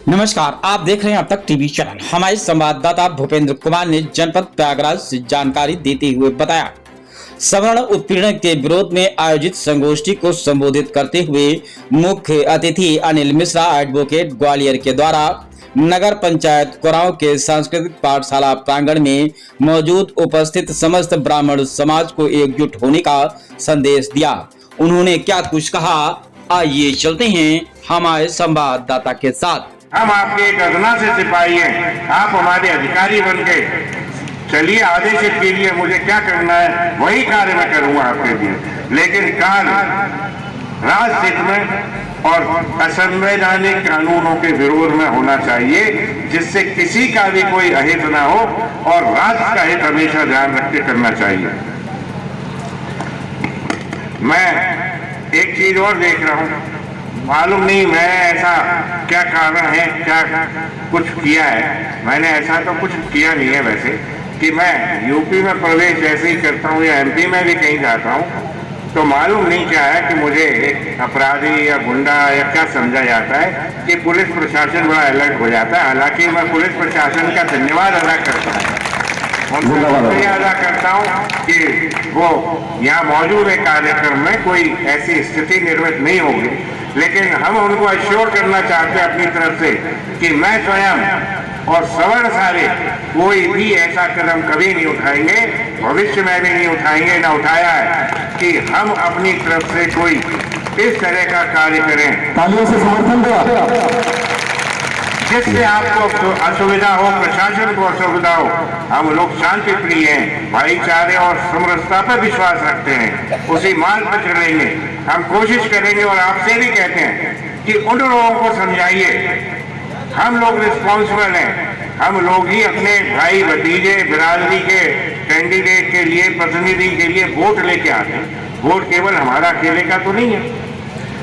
नमस्कार, आप देख रहे हैं अब तक टीवी चैनल। हमारे संवाददाता भूपेंद्र कुमार ने जनपद प्रयागराज से जानकारी देते हुए बताया, सवर्ण उत्पीड़न के विरोध में आयोजित संगोष्ठी को संबोधित करते हुए मुख्य अतिथि अनिल मिश्रा एडवोकेट ग्वालियर के द्वारा नगर पंचायत कोरांव के सांस्कृतिक पाठशाला प्रांगण में मौजूद उपस्थित समस्त ब्राह्मण समाज को एकजुट होने का संदेश दिया। उन्होंने क्या कुछ कहा, आइए चलते हैं हमारे संवाददाता के साथ। हम आपके एक अदना से सिपाही हैं, आप हमारे अधिकारी बन के चलिए, आदेशित कीजिए मुझे क्या करना है, वही कार्य मैं करूंगा आपके लिए। लेकिन काल राजहित में और असंवैधानिक कानूनों के विरोध में होना चाहिए, जिससे किसी का भी कोई अहित ना हो और राष्ट्र का हित हमेशा ध्यान रख के करना चाहिए। मैं एक चीज और देख रहा हूं, मालूम नहीं मैं ऐसा क्या कारण है, क्या कुछ किया है। मैंने ऐसा तो कुछ किया नहीं है वैसे, कि मैं यूपी में प्रवेश ऐसे ही करता हूँ या एमपी में भी कहीं जाता हूँ तो मालूम नहीं क्या है कि मुझे एक अपराधी या गुंडा या क्या समझा जाता है कि पुलिस प्रशासन बड़ा अलर्ट हो जाता है। हालांकि मैं पुलिस प्रशासन का धन्यवाद अदा करता हूँ, शुक्रिया अदा करता हूँ कि वो यहाँ मौजूद है कार्यक्रम में, कोई ऐसी स्थिति निर्मित नहीं होगी। लेकिन हम उनको अश्योर करना चाहते हैं अपनी तरफ से कि मैं स्वयं और सवर्ण सारे कोई भी ऐसा कदम कभी नहीं उठाएंगे, भविष्य में भी नहीं उठाएंगे, ना उठाया है कि हम अपनी तरफ से कोई इस तरह का कार्य करें तालियों से समर्थन दो जिससे आपको असुविधा हो, प्रशासन को असुविधा हो। हम लोग शांति प्रिय हैं, भाईचारे और समरसता पर विश्वास रखते हैं, उसी मार्ग पर चलेंगे। हम कोशिश करेंगे और आपसे भी कहते हैं कि उन लोगों को समझाइए, हम लोग रिस्पॉन्सिबल हैं, हम लोग ही अपने भाई भतीजे बिरादरी के कैंडिडेट के लिए, प्रतिनिधि के लिए वोट लेके आते हैं। वोट केवल हमारा अकेले का तो नहीं है,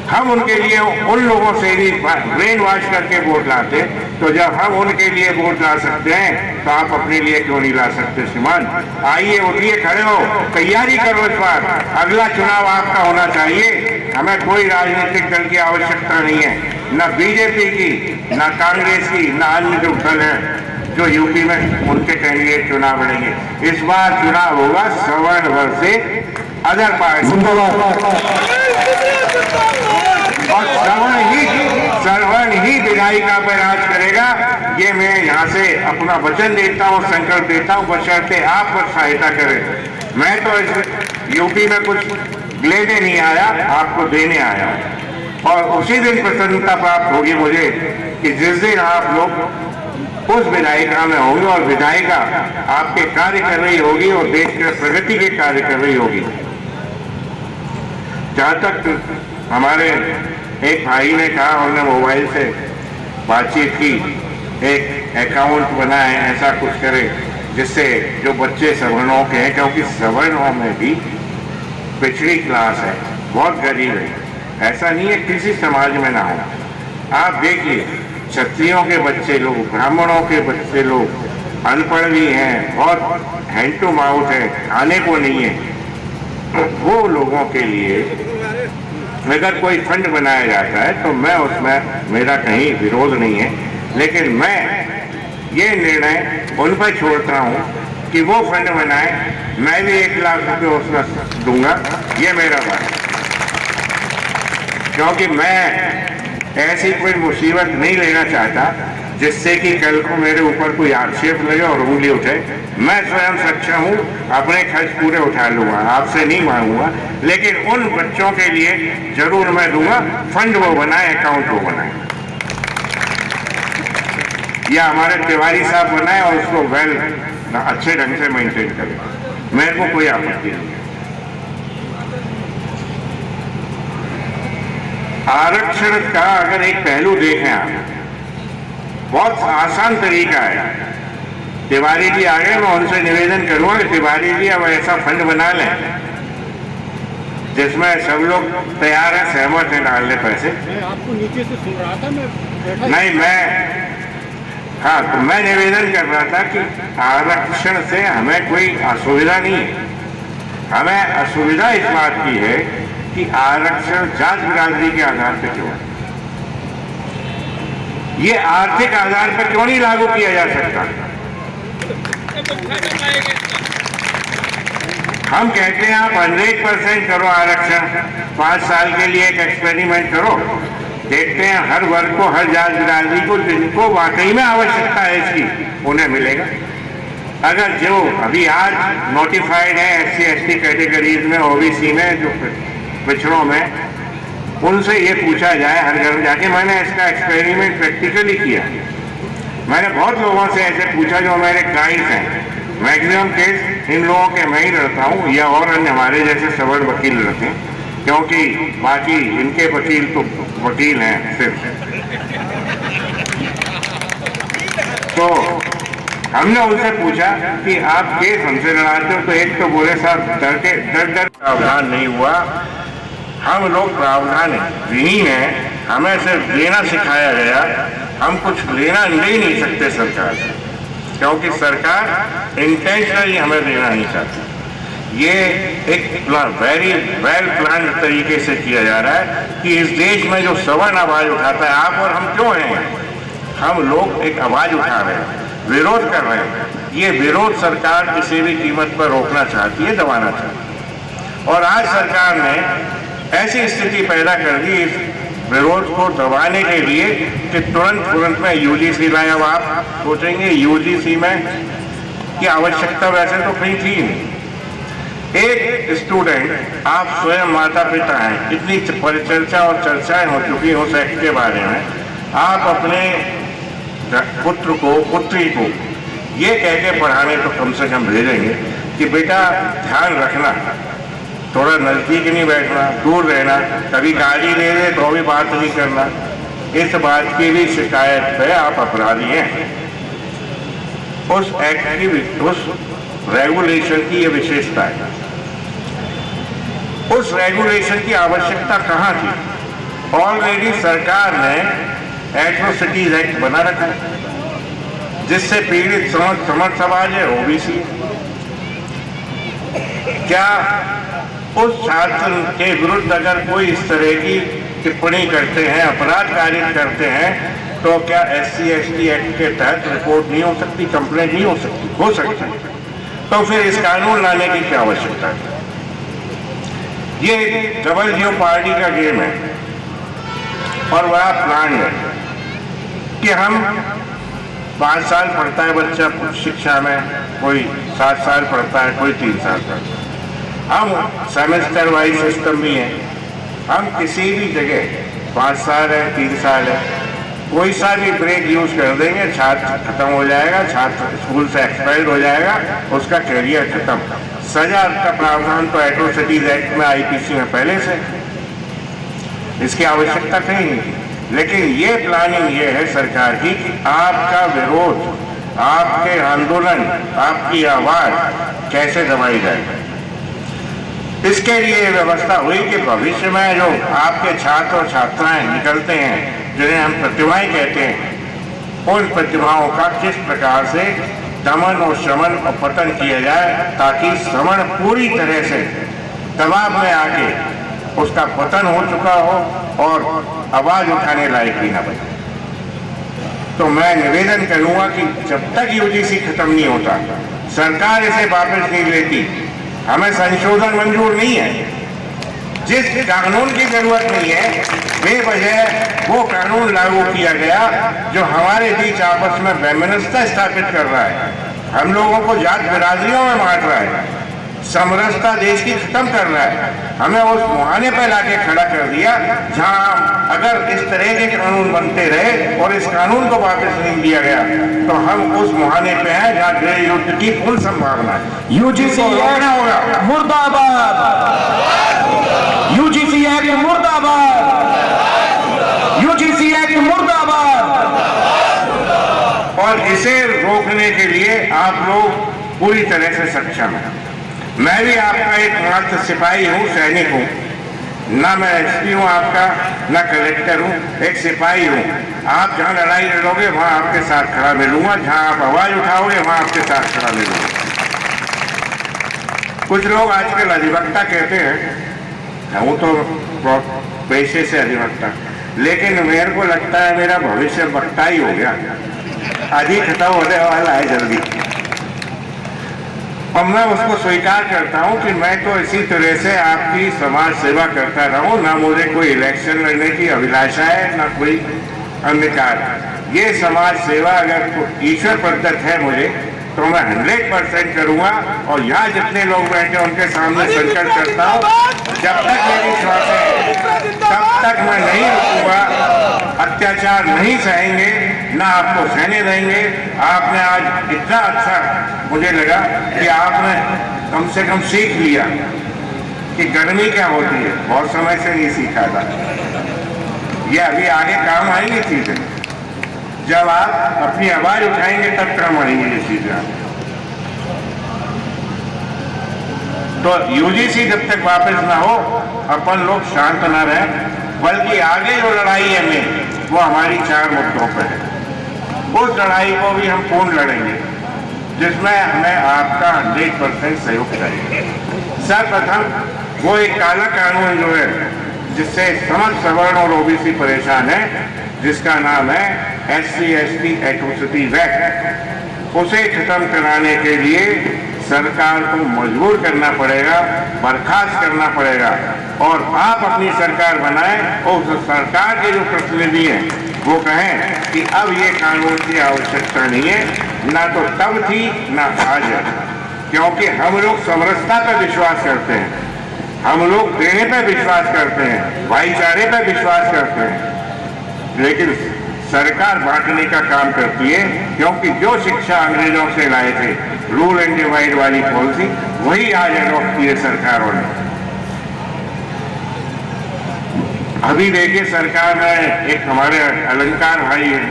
हम उनके लिए उन लोगों से भी ब्रेन वॉश करके वोट लाते। तो जब हम उनके लिए वोट ला सकते हैं तो आप अपने लिए क्यों नहीं ला सकते? श्रीमान, आइए, उठिए, खड़े हो, तैयारी करो। इस बार अगला चुनाव आपका होना चाहिए। हमें कोई राजनीतिक दल की आवश्यकता नहीं है, न बीजेपी की, न कांग्रेस की, न अन्य जो दल है जो यूपी में उनके कैंडिडेट चुनाव लड़ेंगे। इस बार चुनाव होगा सवर्ण वर्ग से अदर पार्टी, और सवर्ण ही विधायिका पर राज करेगा। ये मैं यहाँ से अपना वचन देता हूँ, संकल्प देता हूँ, बशर्ते आप पर सहायता करें। मैं तो इस यूपी में कुछ लेने नहीं आया, आपको देने आया। और उसी दिन प्रसन्नता प्राप्त होगी मुझे कि जिस दिन आप लोग उस विधायिका में होंगे और विधायिका आपके कार्य कर रही होगी और देश के प्रगति के कार्य कर रही होगी। जहाँ तक हमारे एक भाई ने कहा, उन्होंने मोबाइल से बातचीत की, एक अकाउंट बनाए, ऐसा कुछ करे जिससे जो बच्चे सवर्णों के हैं, क्योंकि सवर्णों में भी पिछड़ी क्लास है, बहुत गरीब है, ऐसा नहीं है किसी समाज में ना हो। आप देखिए, क्षत्रियों के बच्चे लोग, ब्राह्मणों के बच्चे लोग अनपढ़ भी हैं, बहुत हैंड टू माउथ है, खाने को नहीं है। वो लोगों के लिए अगर कोई फंड बनाया जाता है तो मैं उसमें, मेरा कहीं विरोध नहीं है, लेकिन मैं ये निर्णय उन पर छोड़ता हूँ कि वो फंड बनाए, मैं भी 1 लाख रुपये उसमें दूंगा, ये मेरा बात है। क्योंकि मैं ऐसी कोई मुसीबत नहीं लेना चाहता जिससे कि कल को मेरे ऊपर कोई आक्षेप लगे और उंगली उठे। मैं स्वयं सक्षम हूँ, अपने खर्च पूरे उठा लूंगा, आपसे नहीं मांगूंगा, लेकिन उन बच्चों के लिए जरूर मैं दूंगा। फंड वो बनाए, अकाउंट वो बनाए, या हमारे तिवारी साहब बनाए और उसको वेल अच्छे ढंग से मेंटेन करें, मेरे को कोई आपत्ति नहीं है। आरक्षण का अगर एक पहलू देखें आप, बहुत आसान तरीका है। तिवारी जी आ गए, मैं उनसे निवेदन करूंगा कि तिवारी जी अब ऐसा फंड बना लें जिसमें सब लोग तैयार हैं, सहमत हैं डालने पैसे। आपको नीचे से सुन रहा था मैं, नहीं, हाँ, तो मैं निवेदन कर रहा था कि आरक्षण से हमें कोई असुविधा नहीं है। हमें असुविधा इस बात की है कि आरक्षण जात बिरादरी के आधार पर क्यों है। ये आर्थिक आधार पर क्यों नहीं लागू किया जा सकता? हम कहते हैं आप 100% करो आरक्षण, 5 साल के लिए एक एक्सपेरिमेंट करो, देखते हैं हर वर्ग को, हर जात बिरादरी को जिनको वाकई में आवश्यकता है इसकी, उन्हें मिलेगा। अगर जो अभी आज नोटिफाइड है SC/ST कैटेगरीज में, OBC में, जो पिछड़ों में, उनसे ये पूछा जाए हर घर में जाके, मैंने इसका एक्सपेरिमेंट प्रैक्टिकली किया, मैंने बहुत लोगों से ऐसे पूछा जो मेरे गाइड्स हैं, मैक्सिमम केस इन लोगों के मैं ही लड़ता हूँ या और अन्य हमारे जैसे सवर्ण वकील लड़ते हैं, क्योंकि बाकी इनके वकील तो वकील हैं सिर्फ। तो हमने उनसे पूछा कि आप केस हमसे लड़ाते हो, तो एक तो बोले साहब डर प्रावधान नहीं हुआ, हम लोग प्रावधान विहीन है, हमें सिर्फ लेना सिखाया गया, हम कुछ लेना ले नहीं सकते सरकार से, क्योंकि सरकार इंटेंशनली हमें देना नहीं चाहती। ये एक वेरी वेल प्लान तरीके से किया जा रहा है कि इस देश में जो सवर्ण आवाज उठाता है, आप और हम क्यों हैं, हम लोग एक आवाज उठा रहे हैं, विरोध कर रहे हैं। ये विरोध सरकार किसी भी कीमत पर रोकना चाहती है, दबाना चाहती है, और आज सरकार ने ऐसी स्थिति पैदा कर दी इस विरोध को दबाने के लिए कि तुरंत में UGC लाए। अब आप सोचेंगे UGC में की आवश्यकता वैसे तो कहीं थी नहीं। एक स्टूडेंट, आप स्वयं माता पिता हैं, इतनी परिचर्चा और चर्चाएं हो चुकी हो सेक्स के बारे में, आप अपने पुत्र को, पुत्री को ये कह के पढ़ाने तो कम से कम भेजेंगे कि बेटा ध्यान रखना, थोड़ा नजदीक नहीं बैठना, दूर रहना, कभी गाली दे दे तो भी बात नहीं करना, इस बात की भी शिकायत पे आप अपराधी हैं। उस एक्ट की, उस रेगुलेशन की ये विशेषता है। उस रेगुलेशन की आवश्यकता कहाँ थी? ऑलरेडी सरकार ने एट्रोसिटीज एक्ट बना रखा है, जिससे पीड़ित समर्थ समाज है, OBC। क्या उस छात्र के विरुद्ध अगर कोई इस तरह की टिप्पणी करते हैं, अपराध कारित करते हैं, तो क्या SC/ST एक्ट के तहत रिपोर्ट नहीं हो सकती, कंप्लेंट नहीं हो सकती? हो सकती। तो फिर इस कानून लाने की क्या आवश्यकता है? ये डबल जियो पार्टी का गेम है और बड़ा प्लान है कि हम 5 साल पढ़ता है बच्चा शिक्षा में, कोई 7 साल पढ़ता है, कोई 3 साल पढ़ता है, हम सेमेस्टर वाइज सिस्टम भी है, हम किसी भी जगह 5 साल है, 3 साल है, कोई सा भी ब्रेक यूज कर देंगे, छात्र खत्म हो जाएगा, छात्र स्कूल से एक्सपायर्ड हो जाएगा, उसका करियर खत्म। सजा का प्रावधान तो एट्रोसिटीज एक्ट में, IPC में पहले से, इसकी आवश्यकता कहीं नहीं। लेकिन ये प्लानिंग ये है सरकार की कि आपका विरोध, आपके आंदोलन, आपकी आवाज कैसे दबाई जाए। इसके लिए व्यवस्था हुई कि भविष्य में जो आपके छात्र और छात्राएं निकलते हैं, जिन्हें हम प्रतिभाएं कहते हैं, उन प्रतिभाओं का किस प्रकार से दमन और शमन और पतन किया जाए, ताकि श्रवण पूरी तरह से दबाव में आके उसका पतन हो चुका हो और आवाज उठाने लायक भी न बने। तो मैं निवेदन करूंगा कि जब तक UGC खत्म नहीं होता, सरकार इसे वापस नहीं लेती, हमें संशोधन मंजूर नहीं है। जिस कानून की जरूरत नहीं है, बेवजह वो कानून लागू किया गया जो हमारे बीच आपस में वैमनस्यता स्थापित कर रहा है, हम लोगों को जात बिरादरियों में बांट रहा है, समरसता देश की खत्म कर रहा है। हमें उस मुहाने पर लाके खड़ा कर दिया जहां अगर इस तरह के कानून बनते रहे और इस कानून को वापस नहीं दिया गया, तो हम उस मुहाने पे हैं जहां गृह युद्ध की पूर्ण संभावना है। UGC रोकना होगा। मुर्दाबाद, UGC एक्ट मुर्दाबाद, UGC एक्ट मुर्दाबाद। और इसे रोकने के लिए आप लोग पूरी तरह से सक्षम हैं। मैं भी आपका एक मात्र सिपाही हूँ, सैनिक हूँ, ना मैं SP हूँ आपका, ना कलेक्टर हूँ, एक सिपाही हूँ। आप जहाँ लड़ाई लड़ोगे वहाँ आपके साथ खड़ा मिलूंगा, जहाँ आप आवाज उठाओगे वहाँ आपके साथ खड़ा मिलूंगा। कुछ लोग आजकल अधिवक्ता कहते हैं, वो तो पेशे से अधिवक्ता, लेकिन मेरे को लगता है मेरा भविष्य वक्ता ही हो गया, आदि खत्म होने वाला है जल्दी। और मैं उसको स्वीकार करता हूं कि मैं तो इसी तरह से आपकी समाज सेवा करता रहूं, ना मुझे कोई इलेक्शन लड़ने की अभिलाषा है, ना कोई अन्य कार्य। ये समाज सेवा अगर ईश्वर प्रदत्त है मुझे, तो मैं 100% करूंगा। और यहाँ जितने लोग बैठे उनके सामने संकल्प करता हूँ, जब तक मेरी श्वास है तब तक मैं नहीं रुकूंगा, अत्याचार नहीं सहेंगे, ना आपको सहने देंगे। आपने आज इतना अच्छा मुझे लगा कि आपने कम से कम सीख लिया कि गर्मी क्या होती है, बहुत समय से नहीं सीखा था। ये अभी आगे काम आएंगी चीजें, जब आप अपनी आवाज उठाएंगे तब काम आएंगे ये चीजें। तो यूजीसी जब तक वापस ना हो, अपन लोग शांत ना रहे, बल्कि आगे जो लड़ाई है में वो हमारी 4 मुद्दों पर है। उस लड़ाई को भी हम पूर्ण लड़ेंगे, जिसमें हमें आपका 100% सहयोग चाहिए। सर्वप्रथम वो एक काला कानून जो है, जिससे समस्त सवर्ण और ओबीसी परेशान है, जिसका नाम है SC/ST एट्रोसिटी एक्ट, उसे खत्म कराने के लिए सरकार को मजबूर करना पड़ेगा, बर्खास्त करना पड़ेगा। और आप अपनी सरकार बनाएं और उस सरकार के जो प्रतिनिधि हैं वो कहें कि अब ये कानून की आवश्यकता नहीं है, ना तो तब थी ना आज है। क्योंकि हम लोग समरसता पर विश्वास करते हैं, हम लोग देने पर विश्वास करते हैं, भाईचारे पर विश्वास करते हैं। लेकिन सरकार बांटने का काम करती है, क्योंकि जो शिक्षा अंग्रेजों से लाए थे, रूल एंड डिवाइड वाली पॉलिसी, वही आज अडॉप्ट की है सरकारों ने। अभी देखिए सरकार ने एक हमारे अलंकार भाई है,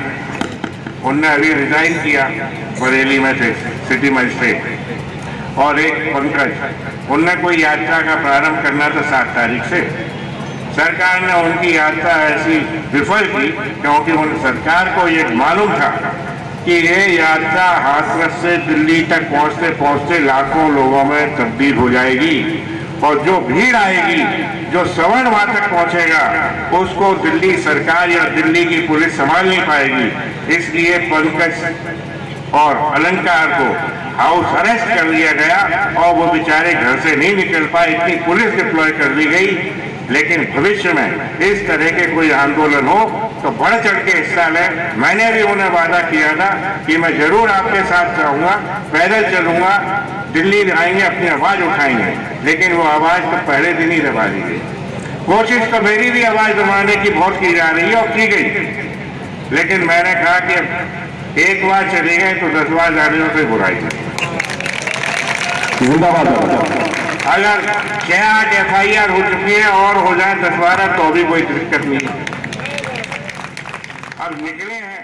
उनने अभी रिजाइन किया, बरेली में थे सिटी मजिस्ट्रेट, और एक पंकज, उनने कोई यात्रा का प्रारंभ करना था 7 तारीख से। सरकार ने उनकी यात्रा ऐसी विफल की, क्योंकि उन सरकार को ये मालूम था कि ये यात्रा हाथरस से दिल्ली तक पहुंचते पहुंचते लाखों लोगों में तब्दील हो जाएगी, और जो भीड़ आएगी, जो सवर्ण वहां तक पहुंचेगा, उसको दिल्ली सरकार या दिल्ली की पुलिस संभाल नहीं पाएगी। इसलिए पंकज और अलंकार को हाउस अरेस्ट कर लिया गया, और वो बेचारे घर से नहीं निकल पाए, इतनी पुलिस डिप्लॉय कर दी गई। लेकिन भविष्य में इस तरह के कोई आंदोलन हो तो बढ़ चढ़ के हिस्सा लें। मैंने भी उन्हें वादा किया था कि मैं जरूर आपके साथ रहूंगा, पैदल चलूंगा, दिल्ली आएंगे, अपनी आवाज उठाएंगे। लेकिन वो आवाज तो पहले दिन ही दबा दी गई। कोशिश तो मेरी भी आवाज दबाने की बहुत की जा रही है और की गई, लेकिन मैंने कहा कि एक बार चले गए तो 10 बार जाने में कोई बुराई नहीं। अगर 6-8 FIR हो चुकी है और हो जाए 10-12 तो भी कोई दिक्कत नहीं है। अब निकले हैं।